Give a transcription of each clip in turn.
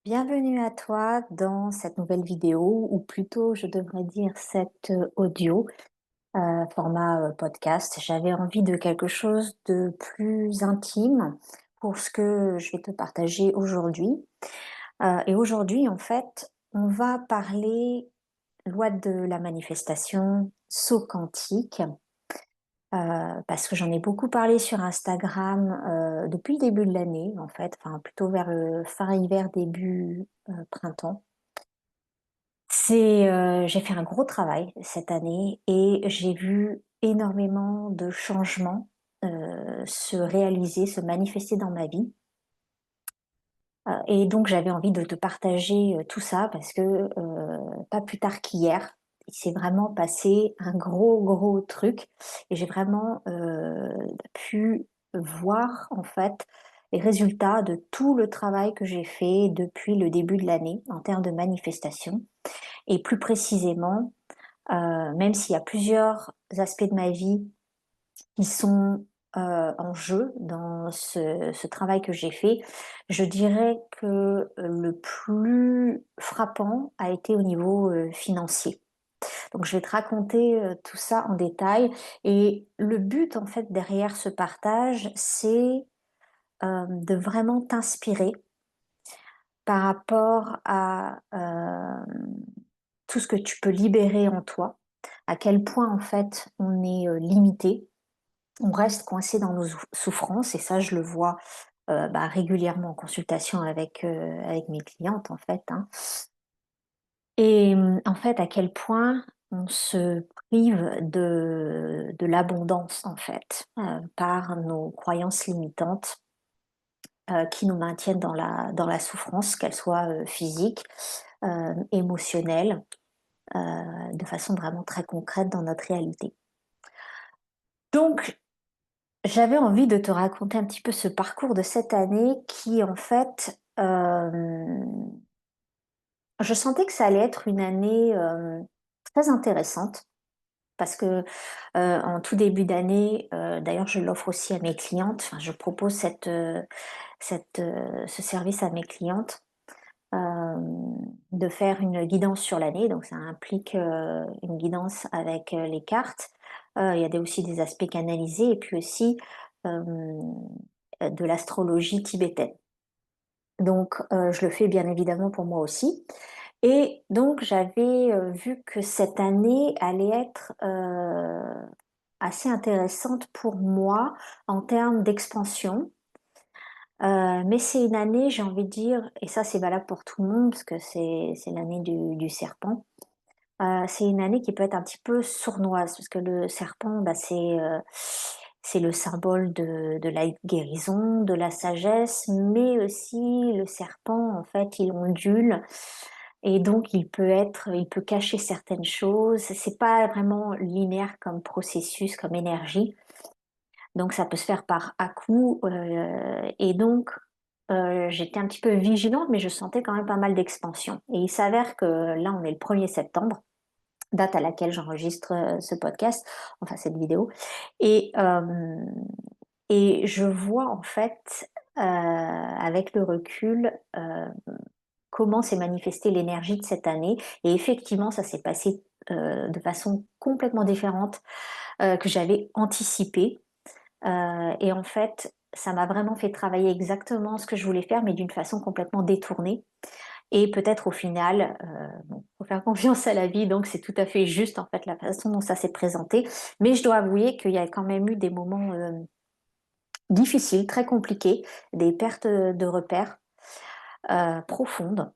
Bienvenue à toi dans cette nouvelle vidéo, ou plutôt je devrais dire cet audio, format podcast. J'avais envie de quelque chose de plus intime pour ce que je vais te partager aujourd'hui. Et aujourd'hui, en fait, on va parler loi de la manifestation, saut quantique, parce que j'en ai beaucoup parlé sur Instagram depuis le début de l'année, en fait, enfin plutôt vers le fin hiver, début printemps. J'ai fait un gros travail cette année et j'ai vu énormément de changements, se réaliser, se manifester dans ma vie, et donc j'avais envie de te partager, tout ça parce que, pas plus tard qu'hier, il s'est vraiment passé un gros, gros truc et j'ai vraiment, pu voir, en fait, les résultats de tout le travail que j'ai fait depuis le début de l'année en termes de manifestation. Et plus précisément, même s'il y a plusieurs aspects de ma vie qui sont, en jeu dans ce travail que j'ai fait, je dirais que le plus frappant a été au niveau, financier. Donc je vais te raconter, tout ça en détail et le but, en fait, derrière ce partage, c'est, de vraiment t'inspirer par rapport à, tout ce que tu peux libérer en toi, à quel point en fait on est limité, on reste coincé dans nos souffrances et ça je le vois régulièrement en consultation avec mes clientes en fait, hein. Et en fait à quel point on se prive de l'abondance en fait, par nos croyances limitantes, qui nous maintiennent dans la souffrance, qu'elle soit physique, émotionnelle, de façon vraiment très concrète dans notre réalité. Donc, j'avais envie de te raconter un petit peu ce parcours de cette année qui, en fait, je sentais que ça allait être une année très intéressante parce que en tout début d'année, d'ailleurs, je l'offre aussi à mes clientes. Enfin, je propose ce service à mes clientes, de faire une guidance sur l'année, donc ça implique, une guidance avec, les cartes. Il y a des aussi des aspects canalisés et puis aussi, hem, de l'astrologie tibétaine. Donc je le fais bien évidemment pour moi aussi et donc j'avais, vu que cette année allait être, assez intéressante pour moi en termes d'expansion. Mais c'est une année, j'ai envie de dire, et ça c'est valable pour tout le monde parce que c'est l'année du serpent. C'est une année qui peut être un petit peu sournoise parce que le serpent, c'est le symbole de la guérison, de la sagesse, mais aussi le serpent, en fait, il ondule et donc il peut cacher certaines choses. C'est pas vraiment linéaire comme processus, comme énergie. Donc ça peut se faire par à-coups, et donc j'étais un petit peu vigilante, mais je sentais quand même pas mal d'expansion et il s'avère que là, on est le 1er septembre, date à laquelle j'enregistre, ce podcast, enfin cette vidéo et je vois en fait, avec le recul, comment s'est manifestée l'énergie de cette année et effectivement ça s'est passé, de façon complètement différente, que j'avais anticipé. Et en fait, ça m'a vraiment fait travailler exactement ce que je voulais faire, mais d'une façon complètement détournée. Et peut-être au final, bon, faut faire confiance à la vie, donc c'est tout à fait juste en fait la façon dont ça s'est présenté. Mais je dois avouer qu'il y a quand même eu des moments difficiles, très compliqués, des pertes de repères profondes,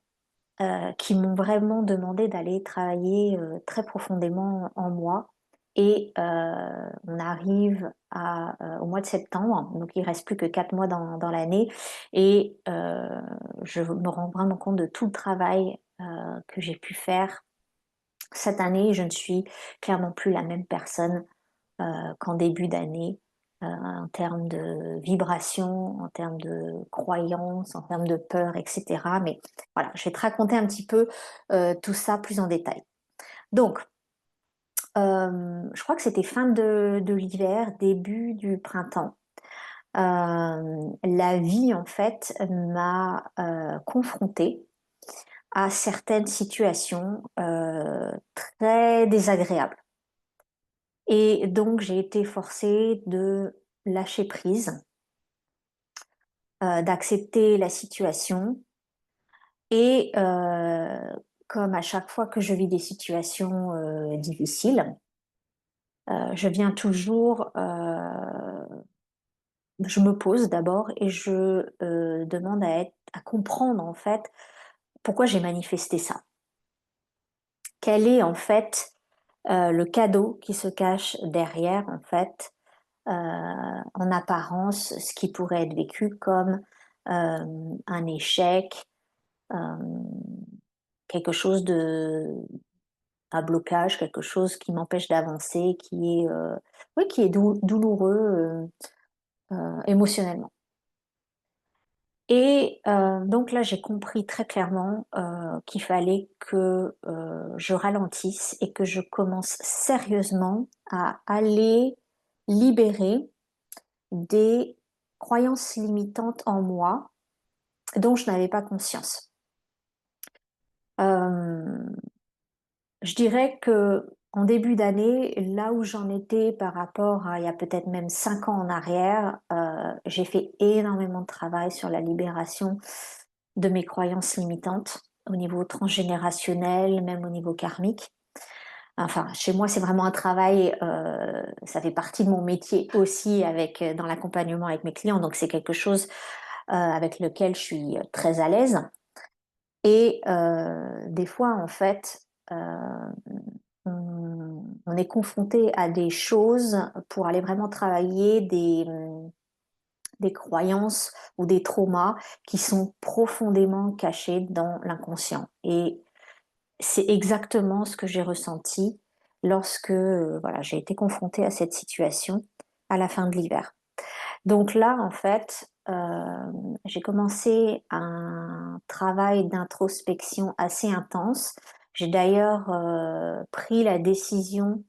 qui m'ont vraiment demandé d'aller travailler, très profondément en moi et on arrive au mois de septembre, donc il reste plus que 4 mois dans l'année et je me rends vraiment compte de tout le travail, que j'ai pu faire cette année. Je ne suis clairement plus la même personne, qu'en début d'année, en termes de vibration, en termes de croyances, en termes de peur, et cetera. Mais voilà, je vais te raconter un petit peu, tout ça plus en détail. Donc, je crois que c'était fin de l'hiver, début du printemps. La vie en fait m'a, confrontée. à certaines situations très désagréables. Et donc j'ai été forcée de lâcher prise, d'accepter la situation et comme à chaque fois que je vis des situations, difficiles, je viens toujours, je me pose d'abord et je, demande à comprendre en fait pourquoi j'ai manifesté ça. Quel est en fait, le cadeau qui se cache derrière en fait, en apparence, ce qui pourrait être vécu comme, un échec, hem, quelque chose de un blocage, quelque chose qui m'empêche d'avancer, qui est, oui, qui est douloureux, émotionnellement. Et donc là, j'ai compris très clairement, qu'il fallait que, je ralentisse et que je commence sérieusement à aller libérer des croyances limitantes en moi dont je n'avais pas conscience. Hem, je dirais que en début d'année, là où j'en étais par rapport à il y a peut-être même 5 ans en arrière, j'ai fait énormément de travail sur la libération de mes croyances limitantes au niveau transgénérationnel, même au niveau karmique. Enfin, chez moi, c'est vraiment un travail, ça fait partie de mon métier aussi avec, dans l'accompagnement avec mes clients, donc c'est quelque chose, avec lequel je suis, très à l'aise et des fois, en fait, on est confronté à des choses pour aller vraiment travailler des croyances ou des traumas qui sont profondément cachés dans l'inconscient et c'est exactement ce que j'ai ressenti lorsque, voilà, j'ai été confrontée à cette situation à la fin de l'hiver. Donc là, en fait, j'ai commencé un travail d'introspection assez intense. J'ai d'ailleurs, pris la décision,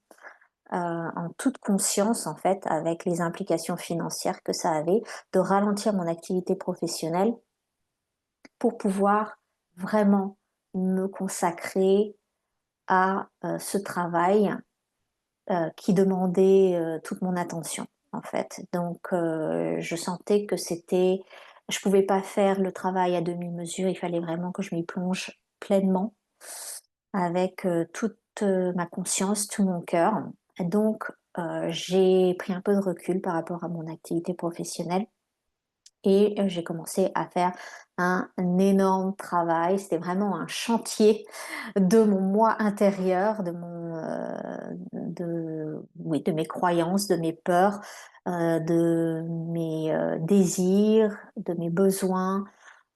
en toute conscience, en fait, avec les implications financières que ça avait, de ralentir mon activité professionnelle pour pouvoir vraiment me consacrer à, ce travail, qui demandait, toute mon attention, en fait. Donc je sentais que je pouvais pas faire le travail à demi-mesure, il fallait vraiment que je m'y plonge pleinement avec, toute, ma conscience, tout mon cœur. Donc j'ai pris un peu de recul par rapport à mon activité professionnelle et j'ai commencé à faire un énorme travail. C'était vraiment un chantier de mon moi intérieur, de mes croyances, de mes peurs, de mes, désirs, de mes besoins,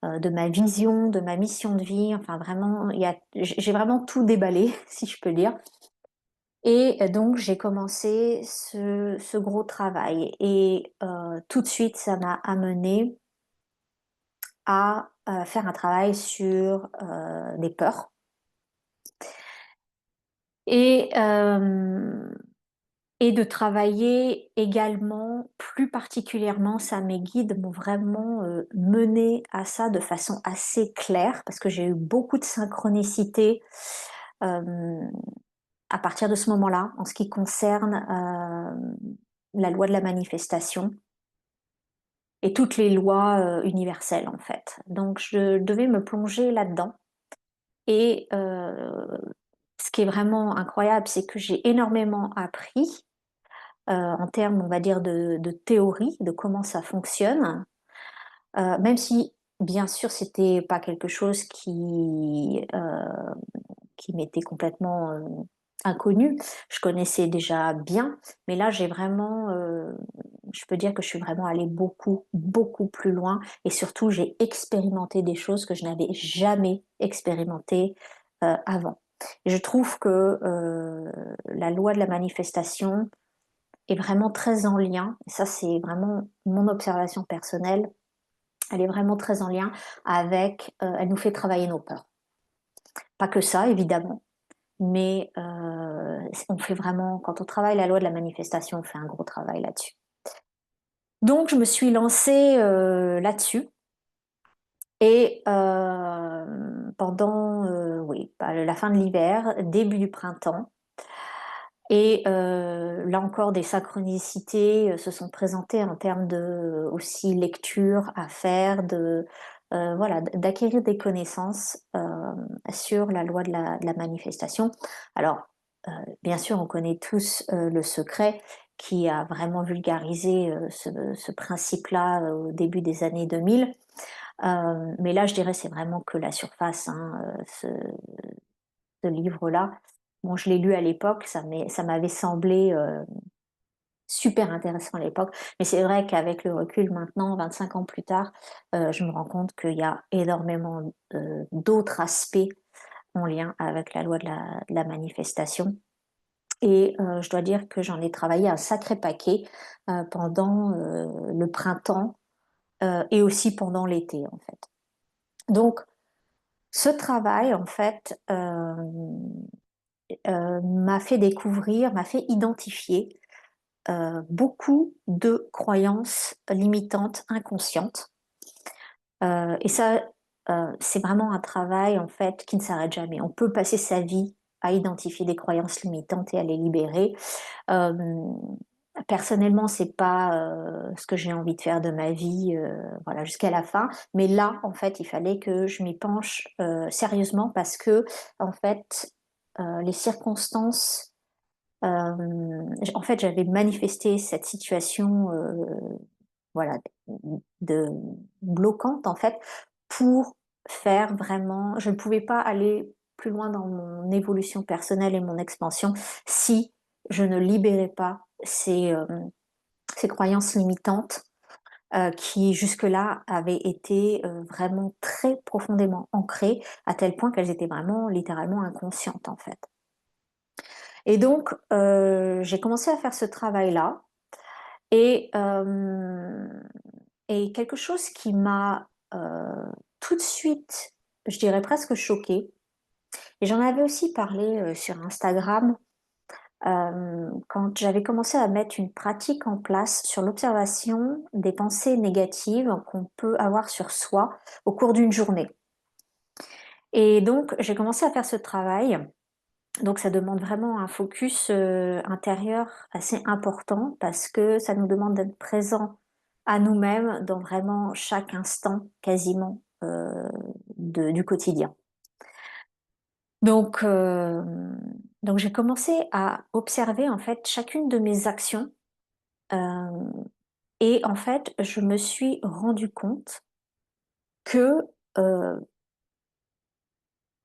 de ma vision, de ma mission de vie. Enfin vraiment, j'ai vraiment tout déballé, si je peux dire. Et donc j'ai commencé ce gros travail et tout de suite ça m'a amené à, faire un travail sur, les peurs et de travailler également plus particulièrement, ça mes guides m'ont vraiment, menée à ça de façon assez claire parce que j'ai eu beaucoup de synchronicité, hem, à partir de ce moment-là, en ce qui concerne, la loi de la manifestation et toutes les lois, universelles, en fait. Donc je devais me plonger là-dedans. Et ce qui est vraiment incroyable, c'est que j'ai énormément appris, en termes, on va dire, de théorie, de comment ça fonctionne, même si, bien sûr, c'était pas quelque chose qui m'était complètement, inconnu. Je connaissais déjà bien, mais là, j'ai vraiment, je peux dire que je suis vraiment allée beaucoup, beaucoup plus loin et surtout, j'ai expérimenté des choses que je n'avais jamais expérimentées, avant. Et je trouve que, la loi de la manifestation est vraiment très en lien, et ça, c'est vraiment mon observation personnelle, elle est vraiment très en lien avec, elle nous fait travailler nos peurs. Pas que ça, évidemment, mais on fait vraiment quand on travaille la loi de la manifestation, on fait un gros travail là-dessus. Donc je me suis lancée, là-dessus Et pendant, oui, bah, la fin de l'hiver, début du printemps. Et là encore, des synchronicités, se sont présentées en termes de aussi lecture à faire, voilà, d'acquérir des connaissances, sur la loi de la manifestation. Alors, bien sûr, on connaît tous, Le Secret qui a vraiment vulgarisé, ce principe-là, au début des années 2000. Mais là, je dirais, c'est vraiment que la surface, hein, ce livre-là. Bon, je l'ai lu à l'époque, ça m'avait semblé, super intéressant à l'époque, mais c'est vrai qu'avec le recul maintenant, 25 ans plus tard, je me rends compte qu'il y a énormément, d'autres aspects en lien avec la loi de la manifestation. Et je dois dire que j'en ai travaillé un sacré paquet, pendant, le printemps, et aussi pendant l'été, en fait. Donc ce travail, en fait, m'a fait identifier, beaucoup de croyances limitantes inconscientes. Et ça, c'est vraiment un travail, en fait, qui ne s'arrête jamais. On peut passer sa vie à identifier des croyances limitantes et à les libérer. Hem, Personnellement, c'est pas, ce que j'ai envie de faire de ma vie, voilà, jusqu'à la fin. Mais là, en fait, il fallait que je m'y penche, sérieusement parce que, en fait, les circonstances, en fait, j'avais manifesté cette situation, voilà, de bloquante, en fait, pour faire vraiment je ne pouvais pas aller plus loin dans mon évolution personnelle et mon expansion si je ne libérais pas ces croyances limitantes, qui jusque-là avaient été, vraiment très profondément ancrées, à tel point qu'elles étaient vraiment littéralement inconscientes, en fait. Et donc, j'ai commencé à faire ce travail-là et quelque chose qui m'a, tout de suite, je dirais presque choquée, et j'en avais aussi parlé, sur Instagram, quand j'avais commencé à mettre une pratique en place sur l'observation des pensées négatives qu'on peut avoir sur soi au cours d'une journée. Et donc j'ai commencé à faire ce travail. Donc ça demande vraiment un focus, intérieur assez important parce que ça nous demande d'être présent à nous-mêmes dans vraiment chaque instant quasiment, de du quotidien. Donc j'ai commencé à observer en fait chacune de mes actions, hem et en fait je me suis rendu compte que, heu,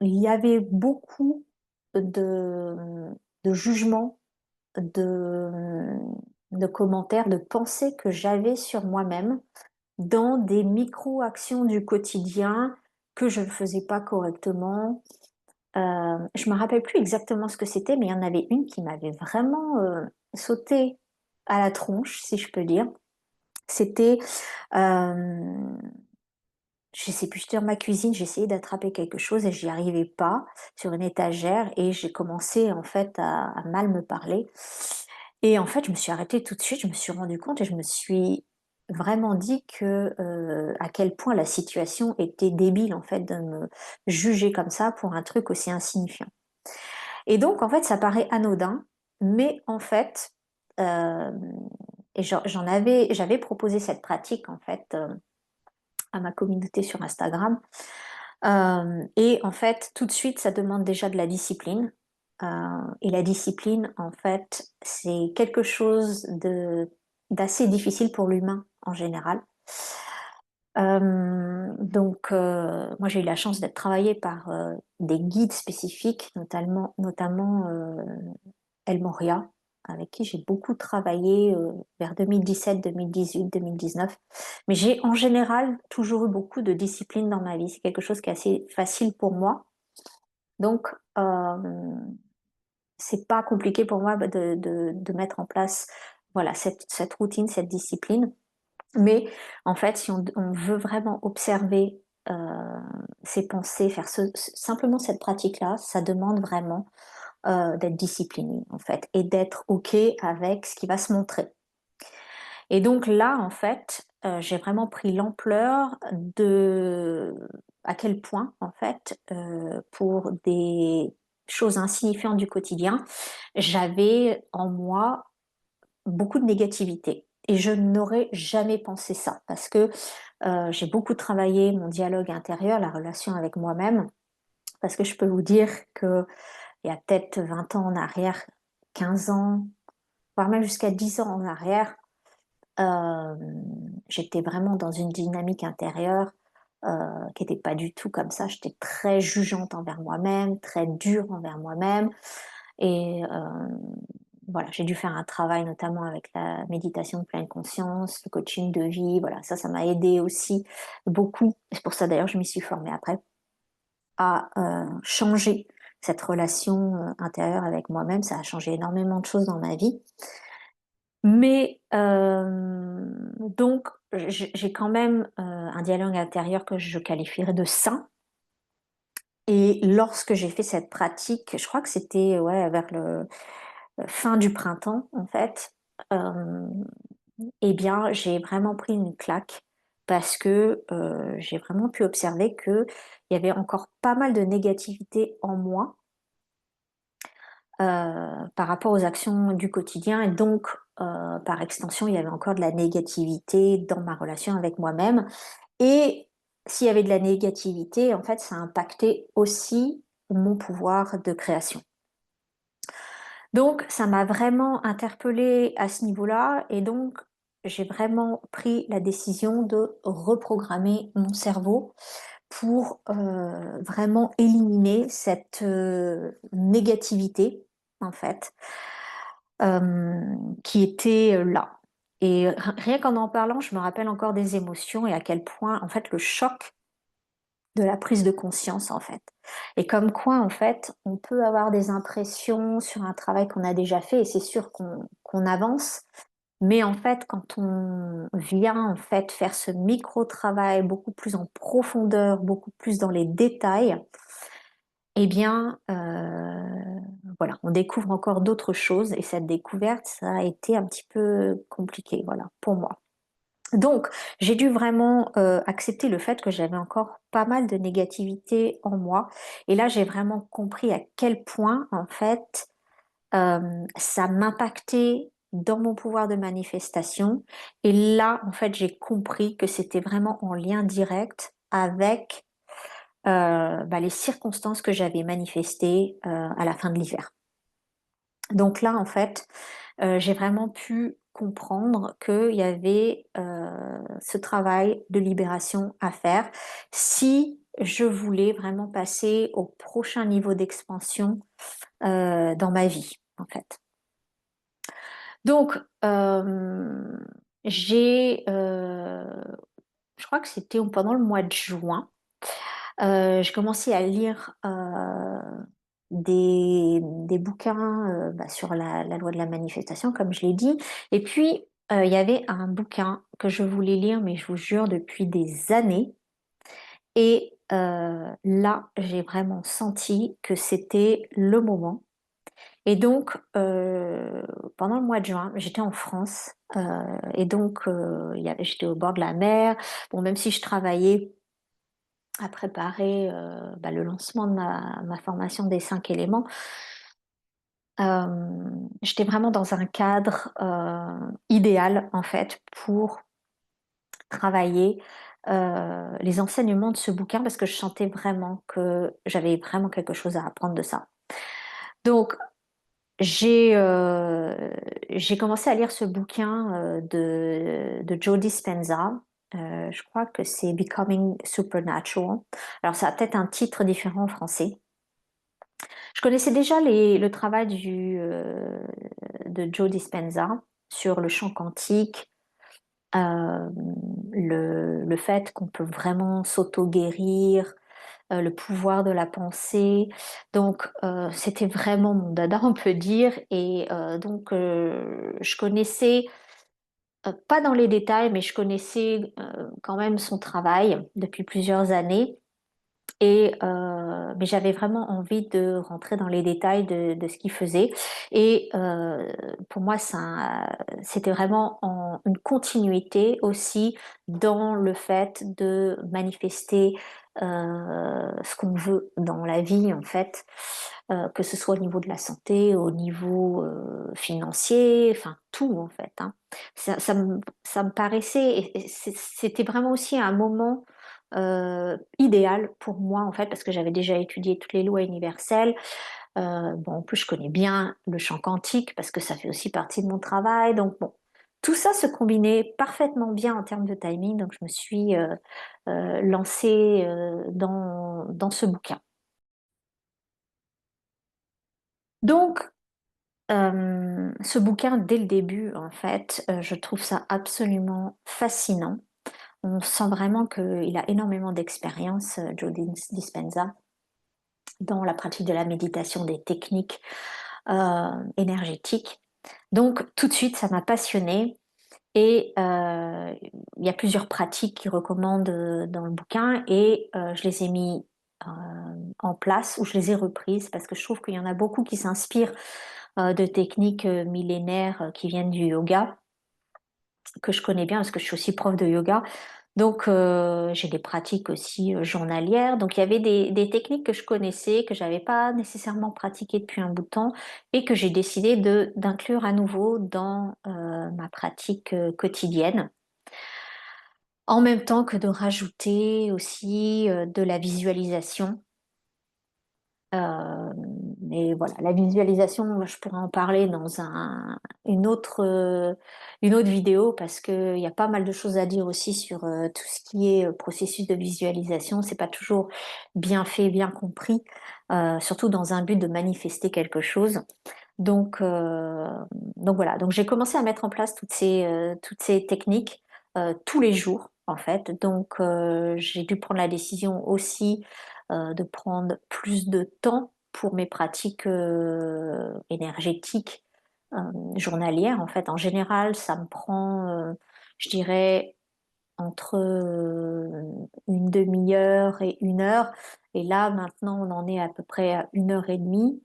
il y avait beaucoup de, de jugements, de, de commentaires, de pensées que j'avais sur moi-même dans des micro-actions du quotidien que je ne faisais pas correctement. Je me rappelle plus exactement ce que c'était, mais il y en avait une qui m'avait vraiment, sauté à la tronche, si je peux dire. C'était, hem, je sais plus, j'étais dans ma cuisine, j'essayais d'attraper quelque chose et j'y arrivais pas sur une étagère et j'ai commencé en fait à mal me parler et en fait, je me suis arrêtée tout de suite, je me suis rendu compte et je me suis vraiment dit que, à quel point la situation était débile en fait de me juger comme ça pour un truc aussi insignifiant. Et donc en fait, ça paraît anodin, mais en fait, hem et j'avais proposé cette pratique en fait, à ma communauté sur Instagram. Et en fait, tout de suite, ça demande déjà de la discipline. Et la discipline, en fait, c'est quelque chose d'assez difficile pour l'humain en général. Moi, j'ai eu la chance d'être travaillée par des guides spécifiques, notamment El Moria, avec qui j'ai beaucoup travaillé, vers 2017, 2018, 2019. Mais j'ai en général toujours eu beaucoup de discipline dans ma vie. C'est quelque chose qui est assez facile pour moi. Donc, c'est pas compliqué pour moi bah, de mettre en place, voilà, cette routine, cette discipline. Mais en fait, si on veut vraiment observer, heu, ses pensées, faire simplement cette pratique-là, ça demande vraiment, d'être discipliné, en fait et d'être OK avec ce qui va se montrer. Et donc là, en fait, j'ai vraiment pris l'ampleur de à quel point, en fait, pour des choses insignifiantes du quotidien, j'avais en moi beaucoup de négativité et je n'aurais jamais pensé ça parce que, j'ai beaucoup travaillé mon dialogue intérieur, la relation avec moi-même, parce que je peux vous dire qu'il y a peut-être 20 ans en arrière, 15 ans, voire même jusqu'à 10 ans en arrière, j'étais vraiment dans une dynamique intérieure, qui était pas du tout comme ça. J'étais très jugeante envers moi-même, très dure envers moi-même et voilà, j'ai dû faire un travail notamment avec la méditation de pleine conscience, le coaching de vie, voilà, ça m'a aidé aussi beaucoup. C'est pour ça d'ailleurs je m'y suis formée après, à, changer cette relation, intérieure avec moi-même. Ça a changé énormément de choses dans ma vie. Mais donc j'ai quand même, un dialogue intérieur que je qualifierais de sain et lorsque j'ai fait cette pratique, je crois que c'était, ouais, vers le fin du printemps, en fait, hem et bien, j'ai vraiment pris une claque parce que, j'ai vraiment pu observer qu'il y avait encore pas mal de négativité en moi, par rapport aux actions du quotidien et donc, par extension, il y avait encore de la négativité dans ma relation avec moi-même et s'il y avait de la négativité, en fait, ça impactait aussi mon pouvoir de création. Donc ça m'a vraiment interpellée à ce niveau-là et donc j'ai vraiment pris la décision de reprogrammer mon cerveau pour, vraiment éliminer cette, négativité, en fait, qui était, là et rien qu'en en parlant, je me rappelle encore des émotions et à quel point, en fait, le choc de la prise de conscience, en fait. Et comme quoi, en fait, on peut avoir des impressions sur un travail qu'on a déjà fait et c'est sûr qu'on avance, mais en fait, quand on vient, en fait, faire ce micro-travail beaucoup plus en profondeur, beaucoup plus dans les détails, eh bien, voilà, on découvre encore d'autres choses et cette découverte, ça a été un petit peu compliqué, voilà, pour moi. Donc, j'ai dû vraiment, accepter le fait que j'avais encore pas mal de négativité en moi et là, j'ai vraiment compris à quel point, en fait, ça m'impactait dans mon pouvoir de manifestation et là, en fait, j'ai compris que c'était vraiment en lien direct avec, bah, les circonstances que j'avais manifestées, à la fin de l'hiver. Donc là, en fait, j'ai vraiment pu comprendre qu'il y avait, ce travail de libération à faire si je voulais vraiment passer au prochain niveau d'expansion, dans ma vie, en fait. Donc, j'ai, je crois que c'était pendant le mois de juin, j'ai commencé à lire, des bouquins, bah, sur la loi de la manifestation comme je l'ai dit et puis, il y avait un bouquin que je voulais lire, mais je vous jure depuis des années et là, j'ai vraiment senti que c'était le moment et donc, pendant le mois de juin, j'étais en France, et donc, il y avait j'étais au bord de la mer. Bon, même si je travaillais à préparer, bah, le lancement de ma formation des 5 éléments, j'étais vraiment dans un cadre, idéal, en fait, pour travailler, les enseignements de ce bouquin parce que je sentais vraiment que j'avais vraiment quelque chose à apprendre de ça. Donc j'ai commencé à lire ce bouquin, de Joe Dispenza, je crois que c'est Becoming Supernatural. Alors ça a peut-être un titre différent en français. Je connaissais déjà le travail de Joe Dispenza sur le champ quantique, hem, le fait qu'on peut vraiment s'auto-guérir, le pouvoir de la pensée. Donc, c'était vraiment mon dada, on peut dire et donc, je connaissais, pas dans les détails, mais je connaissais, quand même son travail depuis plusieurs années et mais j'avais vraiment envie de rentrer dans les détails de ce qu'il faisait et pour moi, ça c'était vraiment en une continuité aussi dans le fait de manifester ce qu'on veut dans la vie en fait, que ce soit au niveau de la santé, au niveau financier, enfin tout en fait, hein. Ça me paraissait, et c'était vraiment aussi un moment idéal pour moi en fait, parce que j'avais déjà étudié toutes les lois universelles. Bon, en plus, je connais bien le chant quantique parce que ça fait aussi partie de mon travail. Donc, bon, tout ça se combinait parfaitement bien en termes de timing. Donc, je me suis lancée dans ce bouquin. Donc, ce bouquin, dès le début, en fait, je trouve ça absolument fascinant. On sent vraiment qu'il a énormément d'expérience, Joe Dispenza, dans la pratique de la méditation, des techniques énergétiques. Donc tout de suite, ça m'a passionnée et il y a plusieurs pratiques qu'il recommande dans le bouquin et je les ai mis euh, en place ou je les ai reprises parce que je trouve qu'il y en a beaucoup qui s'inspirent de techniques millénaires qui viennent du yoga, que je connais bien parce que je suis aussi prof de yoga. Donc j'ai des pratiques aussi journalières. Donc il y avait des techniques que je connaissais, que j'avais pas nécessairement pratiquées depuis un bout de temps et que j'ai décidé d'inclure à nouveau dans ma pratique quotidienne. En même temps que de rajouter aussi de la visualisation. Euh, mais voilà, la visualisation, je pourrais en parler dans une autre vidéo parce qu'il y a pas mal de choses à dire aussi sur tout ce qui est processus de visualisation. C'est pas toujours bien fait, bien compris, surtout dans un but de manifester quelque chose. Donc, euh, donc voilà, donc j'ai commencé à mettre en place toutes ces techniques tous les jours en fait. Donc j'ai dû prendre la décision aussi de prendre plus de temps pour mes pratiques énergétiques euh, journalières. En fait, en général, ça me prend, je dirais, entre une demi-heure et une heure. Et là, maintenant, on en est à peu près à une heure et demie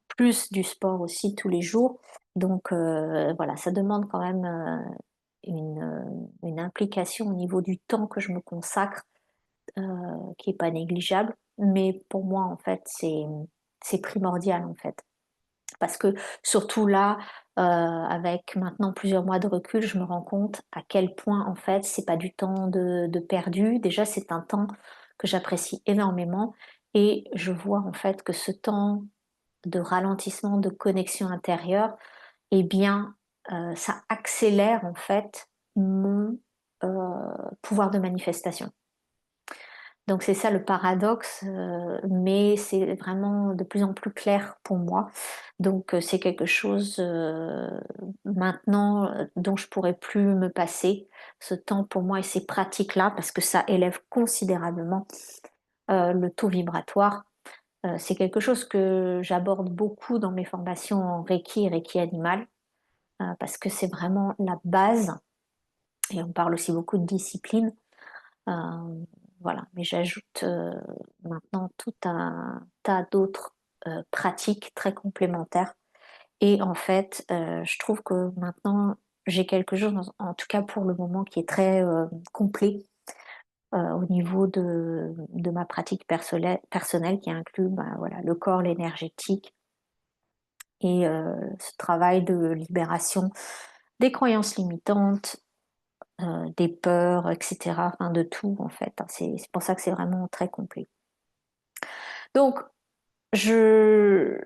plus du sport aussi tous les jours. Donc voilà, ça demande quand même une implication au niveau du temps que je me consacre qui est pas négligeable. Mais pour moi, en fait, c'est primordial en fait. Parce que surtout là, avec maintenant plusieurs mois de recul, je me rends compte à quel point en fait c'est pas du temps de perdu. Déjà, c'est un temps que j'apprécie énormément et je vois en fait que ce temps de ralentissement, de connexion intérieure, eh bien, ça accélère en fait mon pouvoir de manifestation. Donc c'est ça le paradoxe, mais c'est vraiment de plus en plus clair pour moi. Donc c'est quelque chose maintenant dont je pourrais plus me passer, ce temps pour moi et ces pratiques-là, parce que ça élève considérablement le taux vibratoire. C'est quelque chose que j'aborde beaucoup dans mes formations en Reiki et Reiki animal, parce que c'est vraiment la base, et on parle aussi beaucoup de discipline. Euh, voilà, mais j'ajoute maintenant tout un tas d'autres pratiques très complémentaires. Et en fait, je trouve que maintenant, j'ai quelque chose, en tout cas pour le moment, qui est très complet au niveau de ma pratique personnelle qui inclut bah, voilà, le corps, l'énergétique et ce travail de libération des croyances limitantes, des peurs, etc. Enfin, de tout en fait, hein. C'est pour ça que c'est vraiment très complet. Donc, je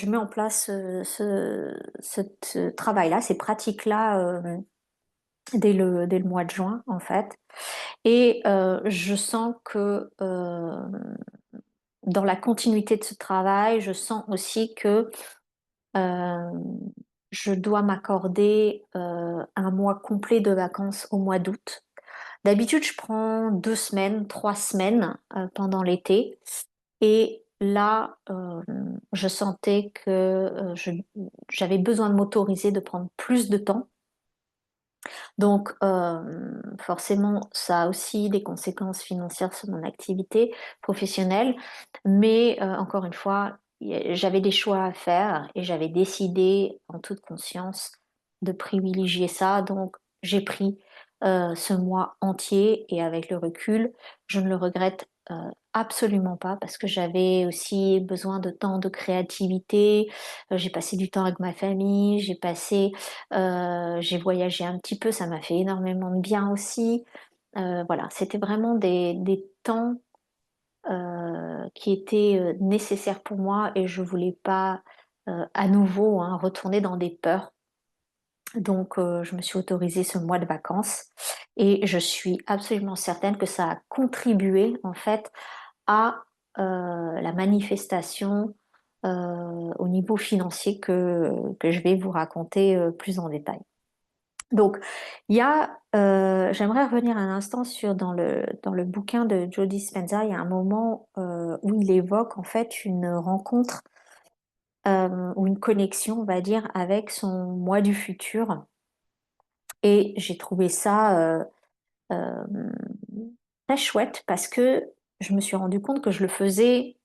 mets en place ce travail-là, ces pratiques-là dès le mois de juin en fait. Et je sens que dans la continuité de ce travail, je sens aussi que euh, je dois m'accorder un mois complet de vacances au mois d'août. D'habitude, je prends 2 semaines, 3 semaines pendant l'été. Et là, je sentais que j'avais besoin de m'autoriser de prendre plus de temps. Donc, forcément, ça a aussi des conséquences financières sur mon activité professionnelle. Mais encore une fois, j'avais des choix à faire et j'avais décidé en toute conscience de privilégier ça, donc j'ai pris ce mois entier et avec le recul, je ne le regrette absolument pas parce que j'avais aussi besoin de temps de créativité. J'ai passé du temps avec ma famille, j'ai voyagé un petit peu, ça m'a fait énormément de bien aussi. Voilà, c'était vraiment des temps qui étaient nécessaires pour moi et je voulais pas à nouveau hein, retourner dans des peurs. Donc, je me suis autorisée ce mois de vacances et je suis absolument certaine que ça a contribué en fait à la manifestation au niveau financier que je vais vous raconter plus en détail. Donc, j'aimerais revenir un instant sur dans le bouquin de Joe Dispenza, il y a un moment où il évoque en fait une rencontre ou une connexion, on va dire, avec son moi du futur. Et j'ai trouvé ça hem, très chouette parce que je me suis rendu compte que je le faisais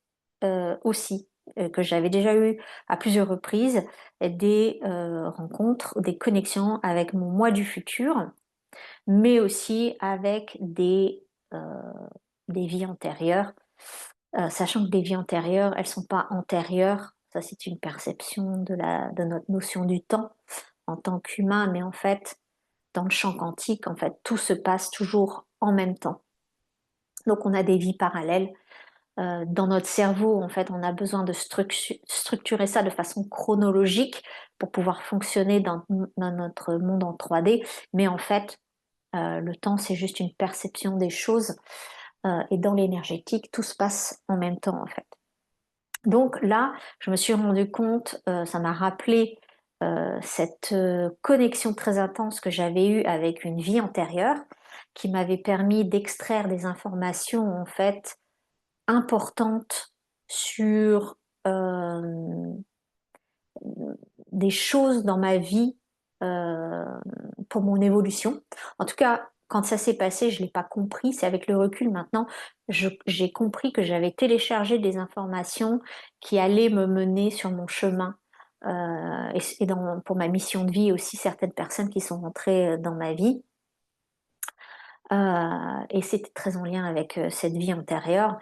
aussi, que j'avais déjà eu à plusieurs reprises des rencontres, des connexions avec mon moi du futur, mais aussi avec heu, des vies antérieures, sachant que des vies antérieures, elles sont pas antérieures, ça c'est une perception de notre notion du temps en tant qu'humain, mais en fait, dans le champ quantique, en fait, tout se passe toujours en même temps. Donc on a des vies parallèles. Dans notre cerveau, en fait, on a besoin de structurer ça de façon chronologique pour pouvoir fonctionner dans notre monde en 3D. Mais en fait, le temps, c'est juste une perception des choses. Et dans l'énergétique, tout se passe en même temps, en fait. Donc là, je me suis rendu compte, ça m'a rappelé cette connexion très intense que j'avais eue avec une vie antérieure, qui m'avait permis d'extraire des informations en fait importantes sur des choses dans ma vie pour mon évolution. En tout cas, quand ça s'est passé, je ne l'ai pas compris. C'est avec le recul maintenant, j'ai compris que j'avais téléchargé des informations qui allaient me mener sur mon chemin. Pour ma mission de vie aussi, certaines personnes qui sont rentrées dans ma vie. Et c'était très en lien avec cette vie antérieure.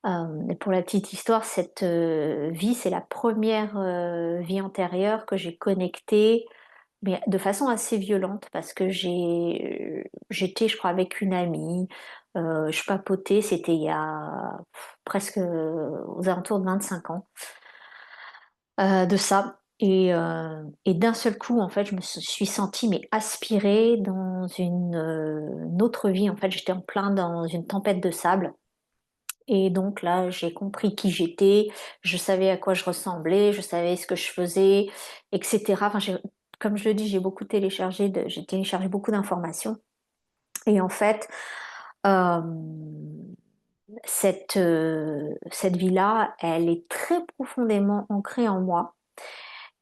Et pour la petite histoire, cette vie, c'est la première vie antérieure que j'ai connectée mais de façon assez violente parce que j'étais, je crois, avec une amie, je papotais, c'était il y a presque aux alentours de 25 ans de ça. Et d'un seul coup, en fait, je me suis sentie mais aspirée dans une autre vie. En fait, j'étais en plein dans une tempête de sable. Et donc là, j'ai compris qui j'étais, je savais à quoi je ressemblais, je savais ce que je faisais, etc. Enfin, comme je le dis, j'ai téléchargé beaucoup d'informations. Et en fait, euh, cette vie-là, elle est très profondément ancrée en moi.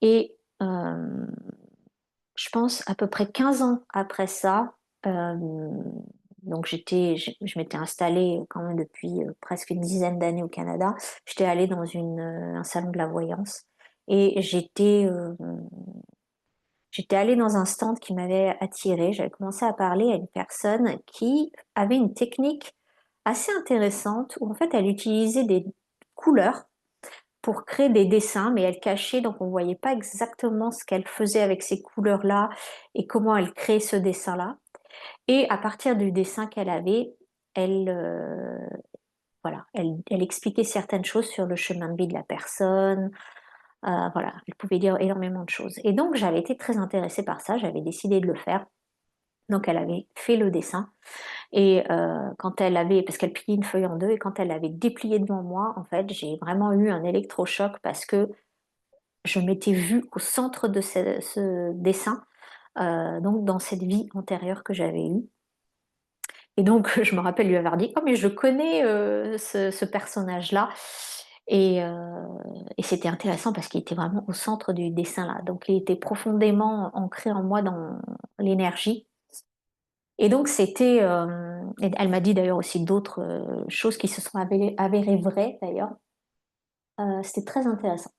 Et je pense à peu près 15 ans après ça, donc je m'étais installée quand même depuis presque une dizaine d'années au Canada. J'étais allée dans un salon de la voyance et j'étais allée dans un stand qui m'avait attirée. J'avais commencé à parler à une personne qui avait une technique assez intéressante où en fait elle utilisait des couleurs pour créer des dessins, mais elle cachait, donc on ne voyait pas exactement ce qu'elle faisait avec ces couleurs-là et comment elle créait ce dessin-là. Et à partir du dessin qu'elle avait, elle, voilà, elle expliquait certaines choses sur le chemin de vie de la personne. Voilà, elle pouvait dire énormément de choses. Et donc j'avais été très intéressée par ça, j'avais décidé de le faire. Donc elle avait fait le dessin et parce qu'elle pliait une feuille en deux et quand elle l'avait déplié devant moi, en fait, j'ai vraiment eu un électrochoc parce que je m'étais vue au centre de ce dessin, donc dans cette vie antérieure que j'avais eue. Et donc, je me rappelle lui avoir dit: «Oh mais je connais, ce personnage-là» et heu et c'était intéressant parce qu'il était vraiment au centre du dessin là. Donc il était profondément ancré en moi dans l'énergie et donc et elle m'a dit d'ailleurs aussi d'autres, choses qui se sont avérées vraies d'ailleurs. C'était très intéressant.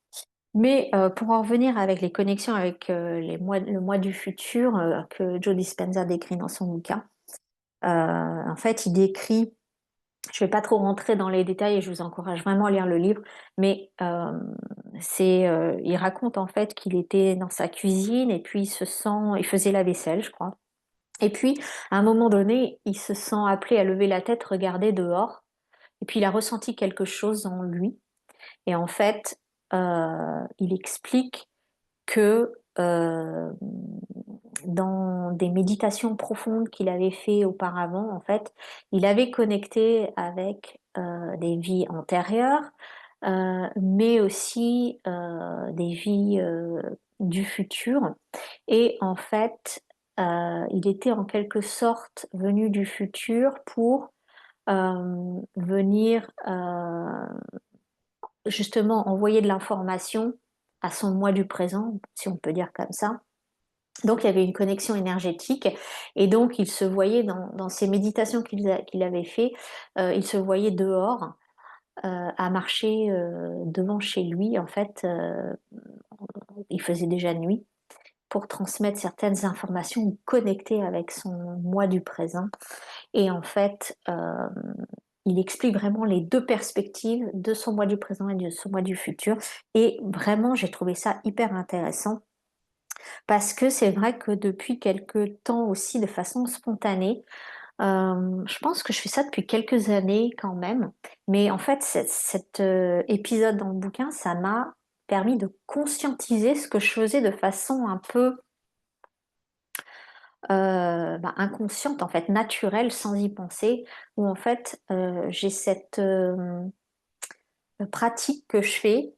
Mais pour en revenir avec les connexions avec le mois du futur que Joe Dispenza décrit dans son bouquin, en fait, il décrit, je ne vais pas trop rentrer dans les détails et je vous encourage vraiment à lire le livre, mais il raconte en fait qu'il était dans sa cuisine et puis il faisait la vaisselle, je crois. Et puis, à un moment donné, il se sent appelé à lever la tête, regarder dehors, et puis il a ressenti quelque chose en lui. Et en fait, il explique que dans des méditations profondes qu'il avait fait auparavant, en fait, il avait connecté avec des vies antérieures, mais aussi des vies du futur. Et en fait, il était en quelque sorte venu du futur pour venir justement envoyer de l'information à son moi du présent, si on peut dire comme ça. Donc il y avait une connexion énergétique et donc il se voyait dans ces méditations qu'il avait fait, il se voyait dehors à marcher devant chez lui. En fait, il faisait déjà nuit pour transmettre certaines informations ou connecter avec son moi du présent. Et en fait, il explique vraiment les deux perspectives de son moi du présent et de son moi du futur. Et vraiment, j'ai trouvé ça hyper intéressant parce que c'est vrai que depuis quelques temps aussi, de façon spontanée, je pense que je fais ça depuis quelques années quand même. Mais en fait, cet épisode dans le bouquin, ça m'a permis de conscientiser ce que je faisais de façon un peu inconsciente, en fait, naturelle, sans y penser, où en fait, j'ai cette pratique que je fais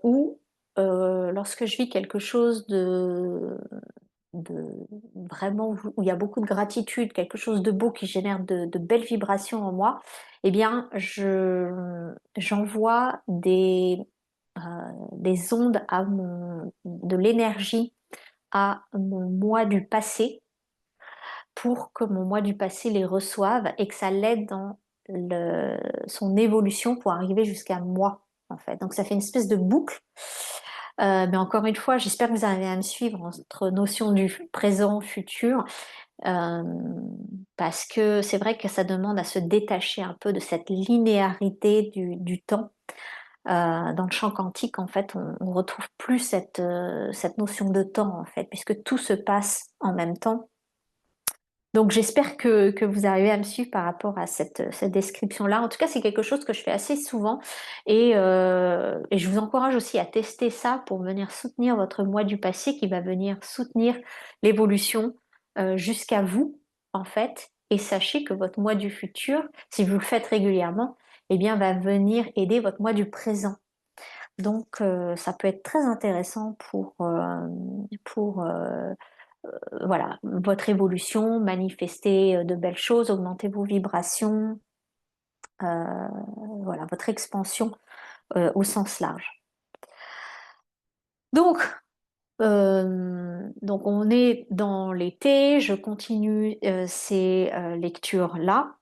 où lorsque je vis quelque chose de vraiment où il y a beaucoup de gratitude, quelque chose de beau qui génère de belles vibrations en moi, eh bien, j'envoie euh, des ondes de l'énergie à mon moi du passé pour que mon moi du passé les reçoive et que ça l'aide dans son évolution pour arriver jusqu'à moi, en fait. Donc ça fait une espèce de boucle. Mais encore une fois, j'espère que vous arrivez à me suivre entre notion du présent, futur, euh, parce que c'est vrai que ça demande à se détacher un peu de cette linéarité du temps. Dans le champ quantique, en fait, on retrouve plus cette notion de temps, en fait, puisque tout se passe en même temps. Donc j'espère que vous arrivez à me suivre par rapport à cette description-là. En tout cas, c'est quelque chose que je fais assez souvent et je vous encourage aussi à tester ça pour venir soutenir votre moi du passé qui va venir soutenir l'évolution jusqu'à vous, en fait. Et sachez que votre moi du futur, si vous le faites régulièrement, eh bien, va venir aider votre moi du présent. Donc, ça peut être très intéressant pour voilà, votre évolution, manifester de belles choses, augmenter vos vibrations, voilà, votre expansion au sens large. Donc, donc on est dans l'été, je continue ces lectures-là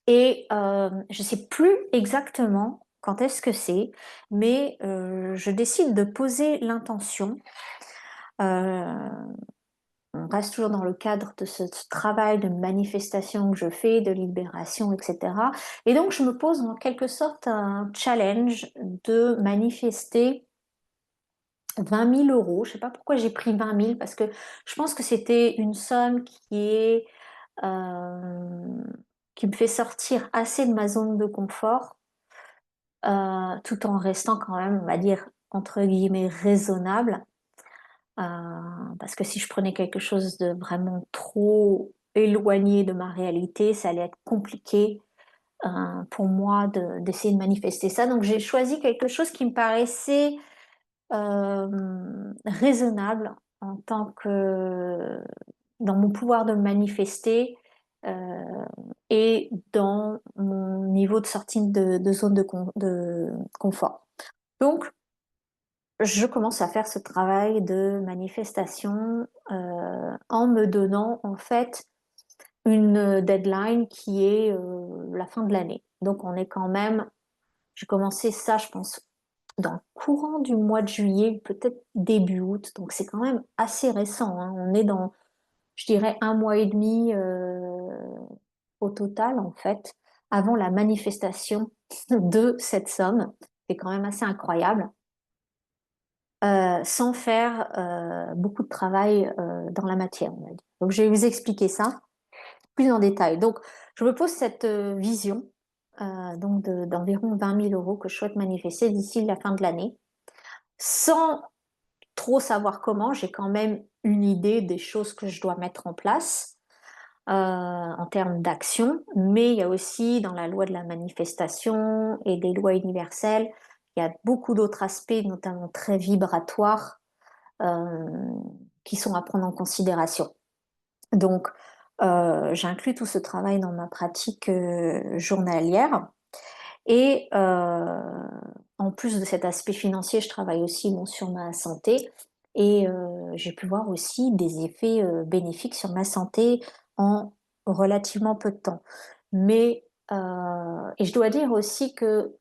et je ne sais plus exactement quand est-ce que c'est, mais je décide de poser l'intention. Euh, on reste toujours dans le cadre de ce travail de manifestation que je fais, de libération, etc. Et donc, je me pose en quelque sorte un challenge de manifester 20 000 euros. Je ne sais pas pourquoi j'ai pris 20 000, parce que je pense que c'était une somme euh, qui me fait sortir assez de ma zone de confort, tout en restant quand même, on va dire, entre guillemets, raisonnable. Euh, Parce que si je prenais quelque chose de vraiment trop éloigné de ma réalité, ça allait être compliqué pour moi d'essayer de manifester ça. Donc j'ai choisi quelque chose qui me paraissait raisonnable en tant que dans mon pouvoir de manifester euh, et dans mon niveau de sortie de zone de confort. Donc, je commence à faire ce travail de manifestation en me donnant en fait une deadline qui est la fin de l'année. Donc on est quand même, j'ai commencé ça je pense dans le courant du mois de juillet, peut-être début août, donc c'est quand même assez récent, hein. On est dans, je dirais, un mois et demi au total, en fait, avant la manifestation de cette somme. C'est quand même assez incroyable, sans faire beaucoup de travail dans la matière, on va dire. Donc, je vais vous expliquer ça plus en détail. Donc, je me pose cette vision donc d'environ 20 000 euros que je souhaite manifester d'ici la fin de l'année, sans trop savoir comment. J'ai quand même une idée des choses que je dois mettre en place en termes d'action, mais il y a aussi dans la loi de la manifestation et des lois universelles, il y a beaucoup d'autres aspects, notamment très vibratoires, euh, qui sont à prendre en considération. Donc, j'inclus tout ce travail dans ma pratique journalière. Et en plus de cet aspect financier, je travaille aussi bon, sur ma santé. Et j'ai pu voir aussi des effets bénéfiques sur ma santé en relativement peu de temps. Mais, et je dois dire aussi que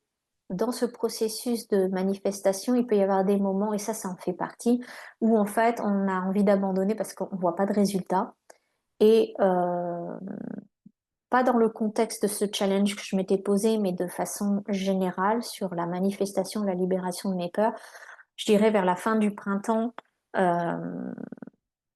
dans ce processus de manifestation, il peut y avoir des moments, et ça en fait partie, où en fait on a envie d'abandonner parce qu'on ne voit pas de résultat. Et pas dans le contexte de ce challenge que je m'étais posé, mais de façon générale sur la manifestation, la libération de mes peurs. Je dirais vers la fin du printemps, euh,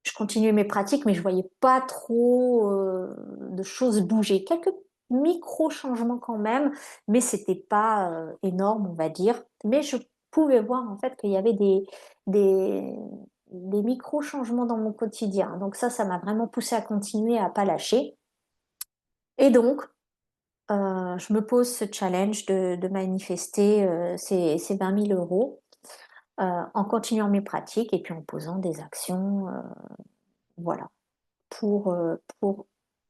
je continuais mes pratiques, mais je voyais pas trop de choses bouger. Quelques micro-changements quand même, mais c'était pas énorme, on va dire. Mais je pouvais voir en fait qu'il y avait des, des micro-changements dans mon quotidien. Donc ça m'a vraiment poussé à continuer, à pas lâcher. Et donc, je me pose ce challenge de manifester ces 20 000 euros en continuant mes pratiques et puis en posant des actions, voilà, pour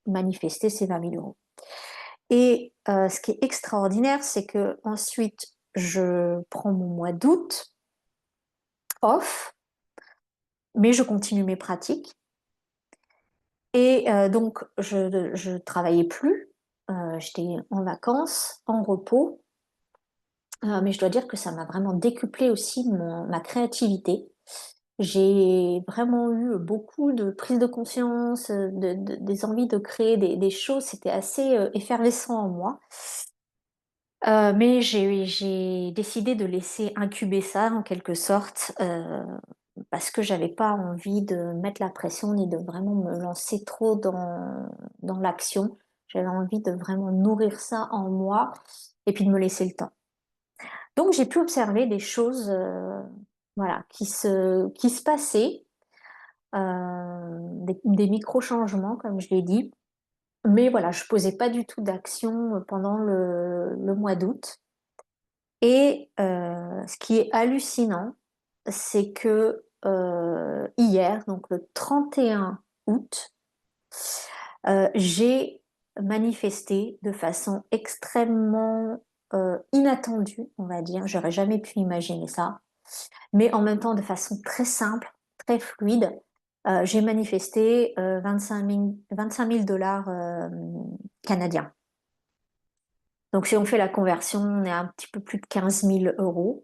manifester ces 20 000 euros. Et ce qui est extraordinaire, c'est que ensuite, je prends mon mois d'août off, mais je continue mes pratiques. Et donc, je travaillais plus, j'étais en vacances, en repos. Mais je dois dire que ça m'a vraiment décuplé aussi ma créativité. J'ai vraiment eu beaucoup de prise de conscience, des envies de créer des choses. C'était assez effervescent en moi. Mais j'ai décidé de laisser incuber ça en quelque sorte, parce que j'avais pas envie de mettre la pression ni de vraiment me lancer trop dans l'action. J'avais envie de vraiment nourrir ça en moi et puis de me laisser le temps. Donc j'ai pu observer des choses voilà, qui se passaient, des micro-changements, comme je l'ai dit. Mais voilà, je posais pas du tout d'action pendant le mois d'août. Et ce qui est hallucinant, c'est que hier, donc le 31 août, j'ai manifesté de façon extrêmement inattendue, on va dire. J'aurais jamais pu imaginer ça, mais en même temps de façon très simple, très fluide. J'ai manifesté 25 000 dollars canadiens. Donc si on fait la conversion, on est à un petit peu plus de 15 000 euros.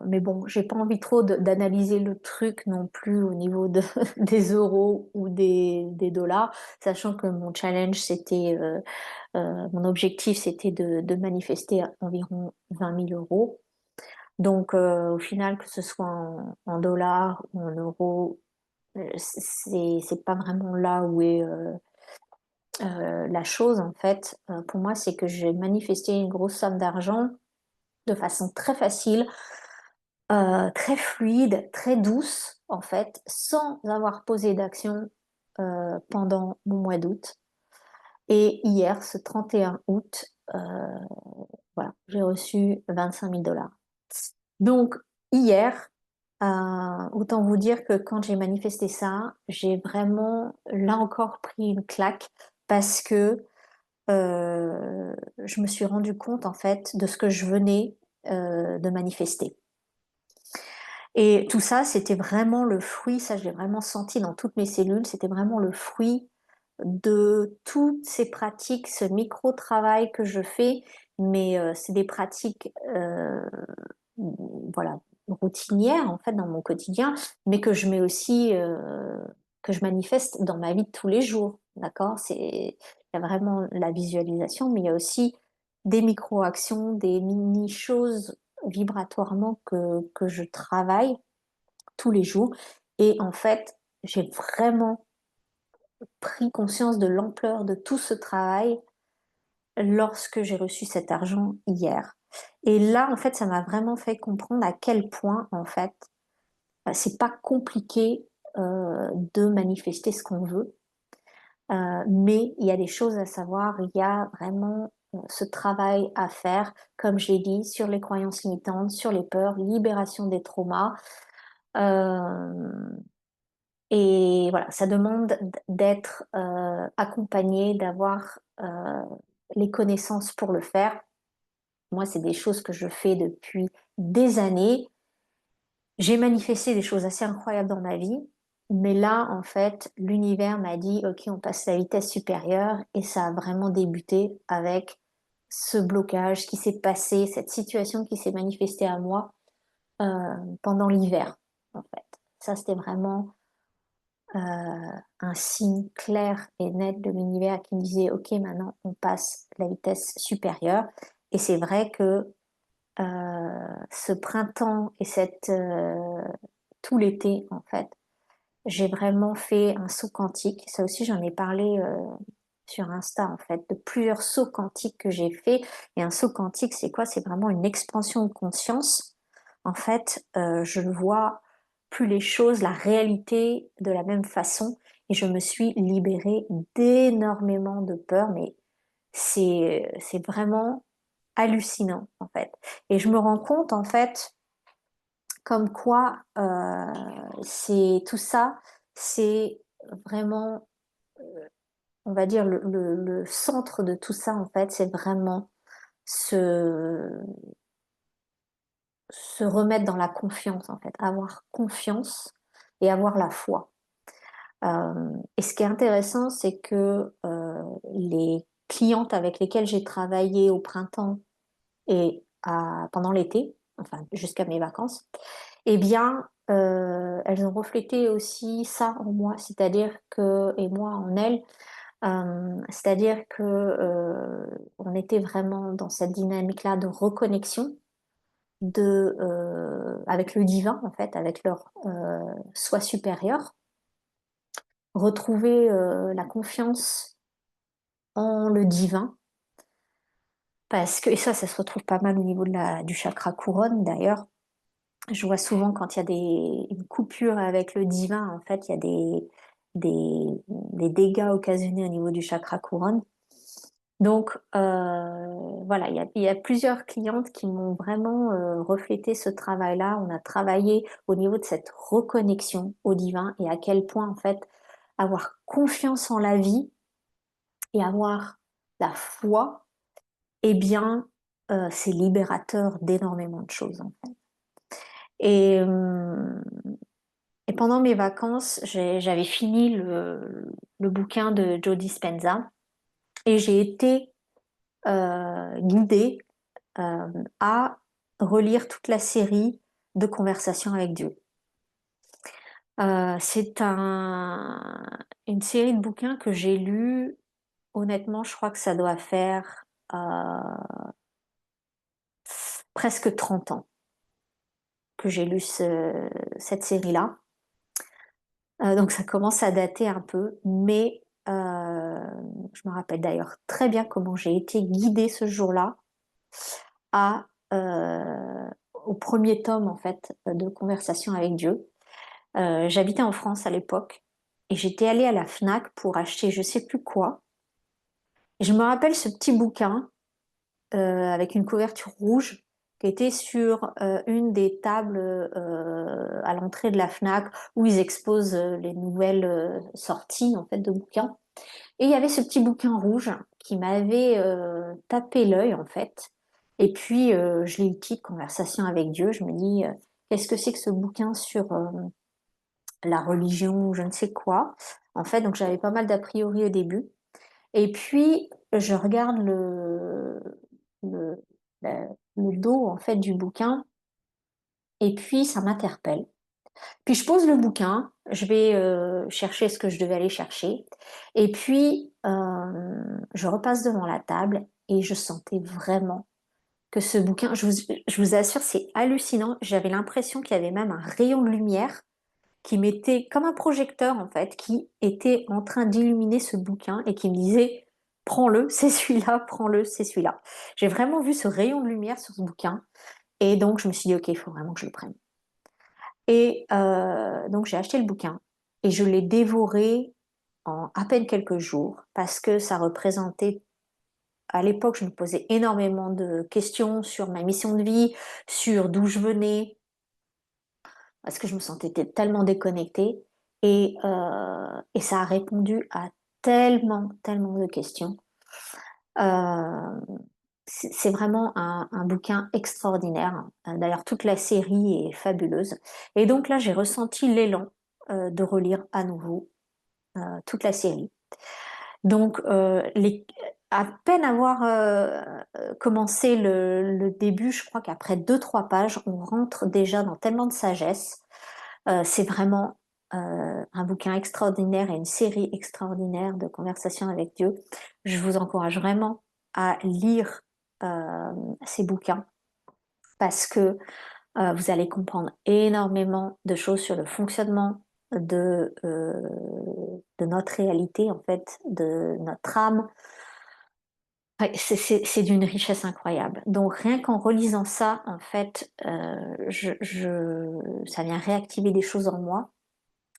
Mais bon, j'ai pas envie trop d'analyser le truc non plus au niveau des euros ou des dollars, sachant que mon challenge, mon objectif, c'était de manifester environ 20 000 euros. Donc, au final, que ce soit en dollars ou en euros, c'est pas vraiment là où est la chose, en fait. Pour moi, c'est que j'ai manifesté une grosse somme d'argent de façon très facile, très fluide, très douce, en fait, sans avoir posé d'action pendant mon mois d'août. Et hier, ce 31 août, voilà, j'ai reçu 25 000 dollars. Donc, hier, autant vous dire que quand j'ai manifesté ça, j'ai vraiment, là encore, pris une claque parce que je me suis rendu compte, en fait, de ce que je venais de manifester. Et tout ça, c'était vraiment le fruit, ça je l'ai vraiment senti dans toutes mes cellules, c'était vraiment le fruit de toutes ces pratiques, ce micro-travail que je fais, mais c'est des pratiques, voilà, routinières en fait dans mon quotidien, mais que je mets aussi, que je manifeste dans ma vie de tous les jours, d'accord? Il y a vraiment la visualisation, mais il y a aussi des micro-actions, des mini-choses vibratoirement que je travaille tous les jours et en fait, j'ai vraiment pris conscience de l'ampleur de tout ce travail lorsque j'ai reçu cet argent hier. Et là, en fait, ça m'a vraiment fait comprendre à quel point, en fait, bah, c'est pas compliqué de manifester ce qu'on veut, mais il y a des choses à savoir. Il y a vraiment ce travail à faire, comme j'ai dit, sur les croyances limitantes, sur les peurs, libération des traumas. Euh, et voilà, ça demande d'être accompagné, d'avoir les connaissances pour le faire. Moi, c'est des choses que je fais depuis des années. J'ai manifesté des choses assez incroyables dans ma vie, mais là, en fait, l'univers m'a dit, OK, on passe à la vitesse supérieure et ça a vraiment débuté avec ce blocage qui s'est passé, cette situation qui s'est manifestée à moi pendant l'hiver, en fait. Ça, c'était vraiment un signe clair et net de l'univers qui me disait, OK, maintenant, on passe à la vitesse supérieure. Et c'est vrai que ce printemps et tout l'été en fait, j'ai vraiment fait un saut quantique. Ça aussi, j'en ai parlé sur Insta en fait, de plusieurs sauts quantiques que j'ai fait. Et un saut quantique, c'est quoi? C'est vraiment une expansion de conscience. En fait, je ne vois plus les choses, la réalité de la même façon. Et je me suis libérée d'énormément de peur, mais c'est vraiment hallucinant en fait. Et je me rends compte en fait comme quoi c'est tout ça, c'est vraiment, on va dire le centre de tout ça en fait, c'est vraiment se se remettre dans la confiance en fait, avoir confiance et avoir la foi. Et ce qui est intéressant, c'est que les clientes avec lesquelles j'ai travaillé au printemps et pendant l'été, enfin jusqu'à mes vacances, eh bien, elles ont reflété aussi ça en moi, c'est-à-dire que, et moi en elles, c'est-à-dire que on était vraiment dans cette dynamique-là de reconnexion avec le divin, en fait, avec leur soi supérieur, retrouver la confiance en le divin. Parce que, et ça se retrouve pas mal au niveau du chakra couronne d'ailleurs. Je vois souvent quand il y a une coupure avec le divin, en fait, il y a des dégâts occasionnés au niveau du chakra couronne. Donc, voilà, il y a plusieurs clientes qui m'ont vraiment reflété ce travail-là. On a travaillé au niveau de cette reconnexion au divin et à quel point, en fait, avoir confiance en la vie et avoir la foi, eh bien, c'est libérateur d'énormément de choses, en fait. Et, et pendant mes vacances, j'avais fini le bouquin de Joe Dispenza et j'ai été guidée à relire toute la série de Conversations avec Dieu. C'est une série de bouquins que j'ai lu. Honnêtement, je crois que ça doit faire presque 30 ans que j'ai lu cette série-là. Donc ça commence à dater un peu, mais je me rappelle d'ailleurs très bien comment j'ai été guidée ce jour-là à, au premier tome en fait de Conversation avec Dieu. J'habitais en France à l'époque et j'étais allée à la Fnac pour acheter je sais plus quoi. Et je me rappelle ce petit bouquin avec une couverture rouge qui était sur une des tables à l'entrée de la Fnac où ils exposent les nouvelles sorties en fait de bouquins. Et il y avait ce petit bouquin rouge qui m'avait tapé l'œil en fait. Et puis je lis le titre Conversation avec Dieu. Je me dis qu'est-ce que c'est que ce bouquin sur la religion ou je ne sais quoi. En fait, donc j'avais pas mal d'a priori au début. Et puis je regarde le, le dos en fait du bouquin et puis ça m'interpelle. Puis je pose le bouquin, je vais chercher ce que je devais aller chercher et puis je repasse devant la table et je sentais vraiment que ce bouquin, je vous assure, c'est hallucinant. J'avais l'impression qu'il y avait même un rayon de lumière qui m'était comme un projecteur en fait, qui était en train d'illuminer ce bouquin et qui me disait prends-le, c'est celui-là, prends-le, c'est celui-là. J'ai vraiment vu ce rayon de lumière sur ce bouquin et donc je me suis dit ok, il faut vraiment que je le prenne. Et donc j'ai acheté le bouquin et je l'ai dévoré en à peine quelques jours parce que ça représentait, à l'époque, je me posais énormément de questions sur ma mission de vie, sur d'où je venais, parce que je me sentais tellement déconnectée. Et ça a répondu à tellement, tellement de questions. Euh, c'est vraiment un bouquin extraordinaire. D'ailleurs, toute la série est fabuleuse. Et donc là, j'ai ressenti l'élan de relire à nouveau toute la série. Donc, à peine avoir commencé le début, je crois qu'après deux, trois pages, on rentre déjà dans tellement de sagesse. C'est vraiment un bouquin extraordinaire et une série extraordinaire de conversations avec Dieu. Je vous encourage vraiment à lire ces bouquins parce que vous allez comprendre énormément de choses sur le fonctionnement de notre réalité, en fait, de notre âme. Ouais, c'est d'une richesse incroyable. Donc rien qu'en relisant ça, en fait, ça vient réactiver des choses en moi.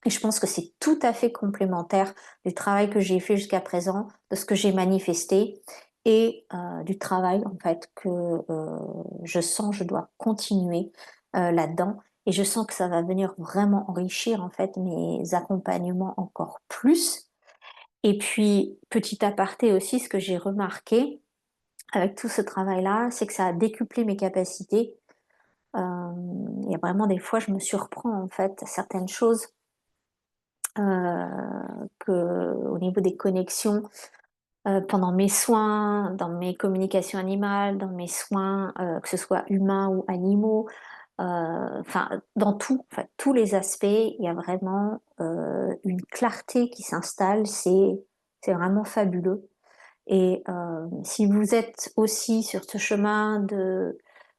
Et je pense que c'est tout à fait complémentaire du travail que j'ai fait jusqu'à présent, de ce que j'ai manifesté et du travail en fait que je sens je dois continuer là-dedans. Et je sens que ça va venir vraiment enrichir en fait mes accompagnements encore plus. Et puis petit aparté aussi, ce que j'ai remarqué avec tout ce travail-là, c'est que ça a décuplé mes capacités. Il y a vraiment des fois, je me surprends en fait à certaines choses au niveau des connexions pendant mes soins, dans mes communications animales, dans mes soins, que ce soit humains ou animaux, enfin dans tout, en fait, tous les aspects, il y a vraiment une clarté qui s'installe, c'est vraiment fabuleux. Et si vous êtes aussi sur ce chemin de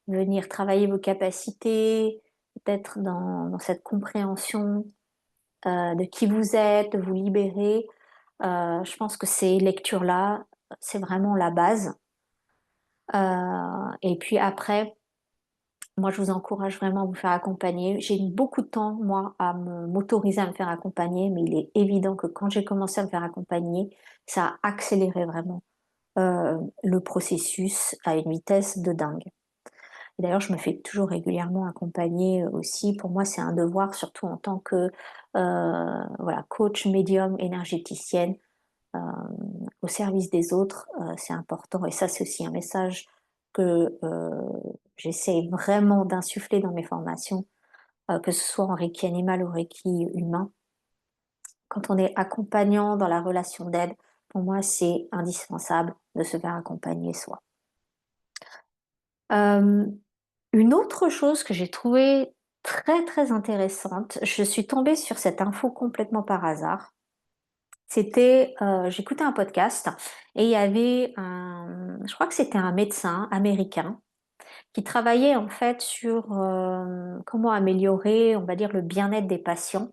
venir travailler vos capacités, peut-être dans cette compréhension de qui vous êtes, de vous libérer. Je pense que ces lectures-là, c'est vraiment la base. Et puis après, moi, je vous encourage vraiment à vous faire accompagner. J'ai mis beaucoup de temps, moi, m'autoriser à me faire accompagner, mais il est évident que quand j'ai commencé à me faire accompagner, ça a accéléré vraiment le processus à une vitesse de dingue. Et d'ailleurs, je me fais toujours régulièrement accompagner aussi. Pour moi, c'est un devoir, surtout en tant que voilà, coach, médium, énergéticienne, euh, au service des autres. C'est important. Et ça, c'est aussi un message que j'essaie vraiment d'insuffler dans mes formations, que ce soit en Reiki animal ou Reiki humain. Quand on est accompagnant dans la relation d'aide, pour moi, c'est indispensable de se faire accompagner soi. Euh, Une autre chose que j'ai trouvée très très intéressante, je suis tombée sur cette info complètement par hasard. C'était, j'écoutais un podcast et il y avait je crois que c'était un médecin américain qui travaillait en fait sur comment améliorer, on va dire, le bien-être des patients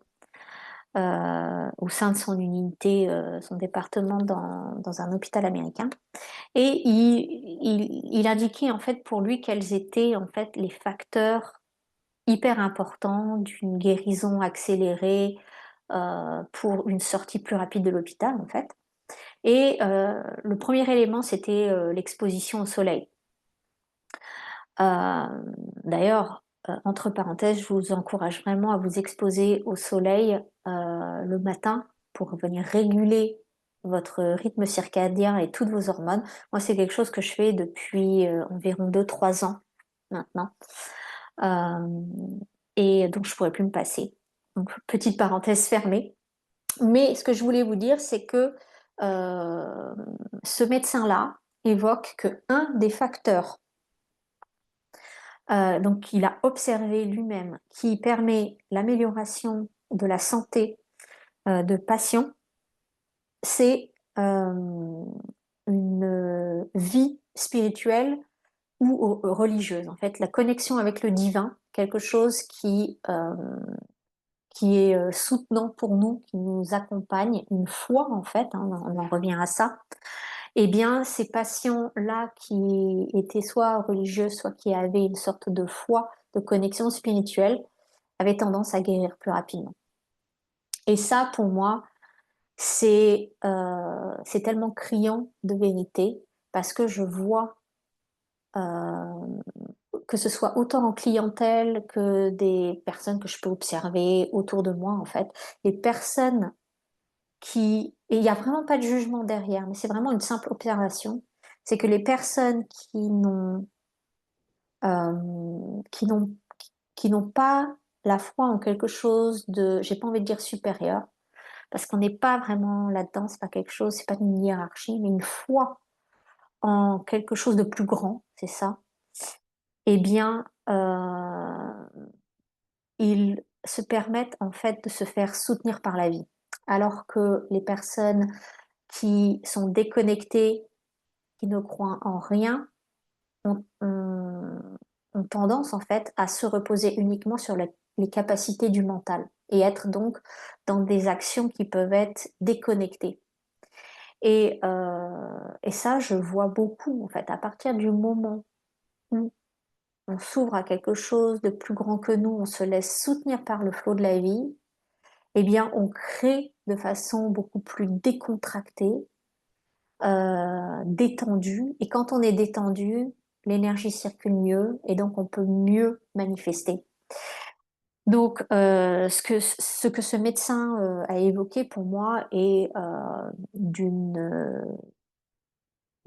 au sein de son unité, son département dans un hôpital américain. Et il indiquait en fait pour lui quels étaient en fait les facteurs hyper important d'une guérison accélérée pour une sortie plus rapide de l'hôpital en fait. Et le premier élément, c'était l'exposition au soleil. Euh, D'ailleurs, entre parenthèses, je vous encourage vraiment à vous exposer au soleil le matin pour venir réguler votre rythme circadien et toutes vos hormones. Moi, c'est quelque chose que je fais depuis environ 2, 3 ans maintenant. Euh, et donc, je pourrais plus me passer. Donc, petite parenthèse fermée. Mais ce que je voulais vous dire, c'est que euh, ce médecin-là évoque que un des facteurs, donc il a observé lui-même, qui permet l'amélioration de la santé de patients, c'est une vie spirituelle ou religieuse. En fait, la connexion avec le divin, quelque chose qui est soutenant pour nous, qui nous accompagne, une foi en fait, hein, on en revient à ça. Eh bien, ces patients-là qui étaient soit religieux, soit qui avaient une sorte de foi, de connexion spirituelle, avaient tendance à guérir plus rapidement. Et ça, pour moi, c'est tellement criant de vérité parce que je vois, que ce soit autant en clientèle que des personnes que je peux observer autour de moi, en fait, les personnes et il n'y a vraiment pas de jugement derrière, mais c'est vraiment une simple observation, c'est que les personnes qui n'ont qui n'ont pas la foi en quelque chose de, j'ai pas envie de dire supérieur, parce qu'on n'est pas vraiment là-dedans, c'est pas quelque chose, c'est pas une hiérarchie, mais une foi en quelque chose de plus grand, c'est ça. Eh bien, ils se permettent en fait de se faire soutenir par la vie. Alors que les personnes qui sont déconnectées, qui ne croient en rien, ont, ont- ont tendance en fait à se reposer uniquement sur les capacités du mental et être donc dans des actions qui peuvent être déconnectées. Et ça, je vois beaucoup en fait, à partir du moment où on s'ouvre à quelque chose de plus grand que nous, on se laisse soutenir par le flot de la vie, eh bien, on crée de façon beaucoup plus décontractée, détendue. Et quand on est détendu, l'énergie circule mieux et donc on peut mieux manifester. Donc, ce que ce médecin a évoqué pour moi est d'une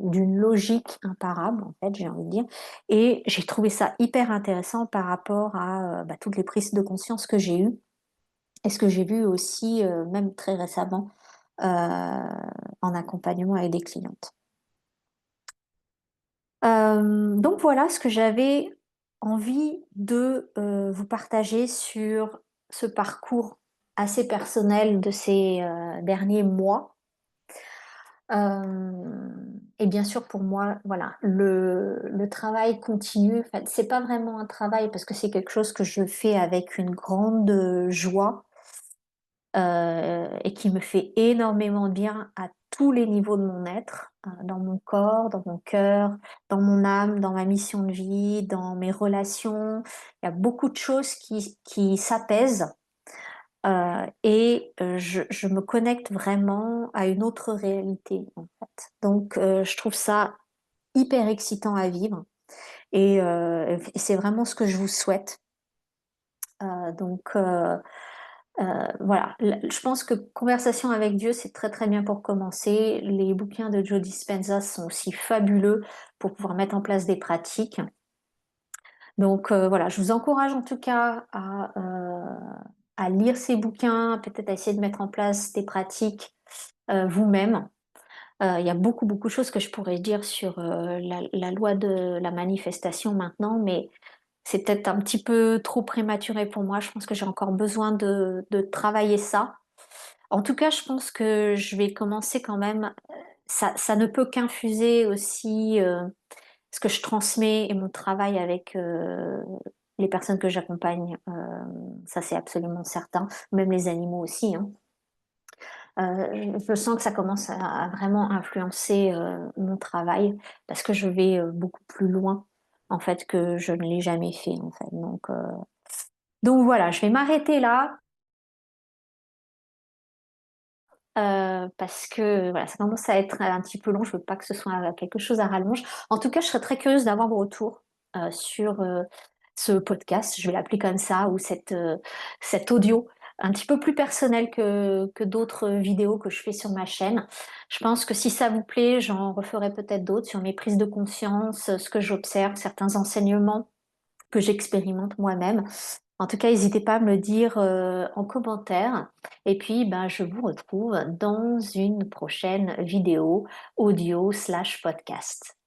logique imparable, en fait, j'ai envie de dire. Et j'ai trouvé ça hyper intéressant par rapport à bah, toutes les prises de conscience que j'ai eues et ce que j'ai vu aussi, même très récemment, en accompagnement avec des clientes. Donc voilà ce que j'avais envie de vous partager sur ce parcours assez personnel de ces derniers mois. Et bien sûr pour moi, voilà, le travail continue. Enfin, c'est pas vraiment un travail parce que c'est quelque chose que je fais avec une grande joie et qui me fait énormément de bien à tous les niveaux de mon être, dans mon corps, dans mon cœur, dans mon âme, dans ma mission de vie, dans mes relations. Il y a beaucoup de choses qui s'apaisent je me connecte vraiment à une autre réalité en fait. Donc je trouve ça hyper excitant à vivre et c'est vraiment ce que je vous souhaite. Donc voilà, je pense que Conversation avec Dieu, c'est très très bien pour commencer. Les bouquins de Joe Dispenza sont aussi fabuleux pour pouvoir mettre en place des pratiques. Donc voilà, je vous encourage en tout cas à lire ces bouquins, peut-être à essayer de mettre en place des pratiques vous-même. Il y a beaucoup beaucoup de choses que je pourrais dire sur la loi de la manifestation maintenant, mais c'est peut-être un petit peu trop prématuré pour moi. Je pense que j'ai encore besoin de travailler ça. En tout cas, je pense que je vais commencer quand même. Ça ne peut qu'infuser aussi ce que je transmets et mon travail avec les personnes que j'accompagne. Ça, c'est absolument certain. Même les animaux aussi, hein. Je sens que ça commence à vraiment influencer mon travail parce que je vais beaucoup plus loin en fait que je ne l'ai jamais fait en fait. Donc voilà, je vais m'arrêter là parce que voilà, ça commence à être un petit peu long. Je veux pas que ce soit quelque chose à rallonge. En tout cas, je serais très curieuse d'avoir vos retours sur ce podcast. Je vais l'appeler comme ça ou cet audio un petit peu plus personnel que d'autres vidéos que je fais sur ma chaîne. Je pense que si ça vous plaît, j'en referai peut-être d'autres sur mes prises de conscience, ce que j'observe, certains enseignements que j'expérimente moi-même. En tout cas, n'hésitez pas à me le dire en commentaire. Et puis, ben, je vous retrouve dans une prochaine vidéo audio/podcast.